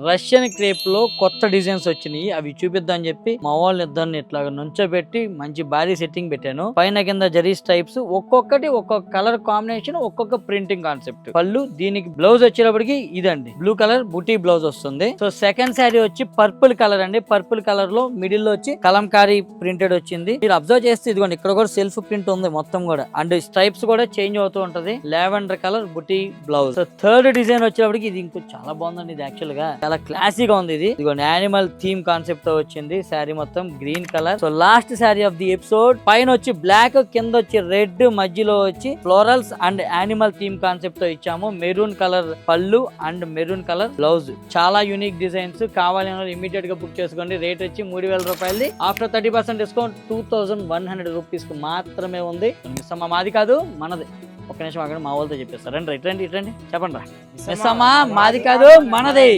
Russian crepe లో కొత్త designs వచ్చినాయి, అవి చూపిద్దాం చెప్పి మా వాళ్ళు ఇద్దరిని ఇట్లా నుంచోబెట్టి మంచి భారీ సెట్టింగ్ పెట్టాను. పైన కింద జరీ స్ట్రైప్స్, ఒక్కొక్కటి ఒక్కొక్క కలర్ కాంబినేషన్, ఒక్కొక్క ప్రింటింగ్ కాన్సెప్ట్. పళ్ళు దీనికి బ్లౌజ్ వచ్చేటప్పటికి ఇదండి, బ్లూ కలర్ బుటీ బ్లౌజ్ వస్తుంది. సో సెకండ్ శారీ వచ్చి పర్పుల్ కలర్ అండి. పర్పుల్ కలర్ లో మిడిల్ లో వచ్చి కలంకారీ ప్రింటెడ్ వచ్చింది. మీరు అబ్జర్వ్ చేస్తే ఇదిగోండి, ఇక్కడ కూడా సెల్ఫ్ ప్రింట్ ఉంది మొత్తం కూడా, అండ్ స్ట్రైప్స్ కూడా చేంజ్ అవుతూ ఉంటది. లావెండర్ కలర్ బుటీ బ్లౌజ్. సో థర్డ్ డిజైన్ వచ్చేటప్పటికి ఇది ఇంకో చాలా బాగుందండి. ఇది యాక్చువల్ గా చాలా క్లాసీగా ఉంది. ఇది ఇదిగోండి, యానిమల్ థీమ్ కాన్సెప్ట్ తో వచ్చింది. శారీ మొత్తం green colour. So last sari of the episode. పైన వచ్చి బ్లాక్, కింద వచ్చి రెడ్, మధ్యలో వచ్చి florals and animal theme concept తో ఇచ్చాము. మెరూన్ కలర్ పళ్ళు అండ్ మెరూన్ కలర్ బ్లౌజ్. చాలా యూనిక్ డిజైన్స్. కావాలి అన్న ఇమీడియట్ గా బుక్ చేసుకోండి. రేట్ వచ్చి 3000 రూపాయలది. ఆఫ్టర్ 30% డిస్కౌంట్ 2100 రూపీస్ కు మాత్రమే ఉంది. మాది కాదు, మనది. ఒక్క నిమిషం అక్కడ మా వాళ్ళతో చెప్పేస్తారు. రండి రండి రండి, చెప్పండి రా. మిస్ అమ్మా, మాది కాదు, మనది.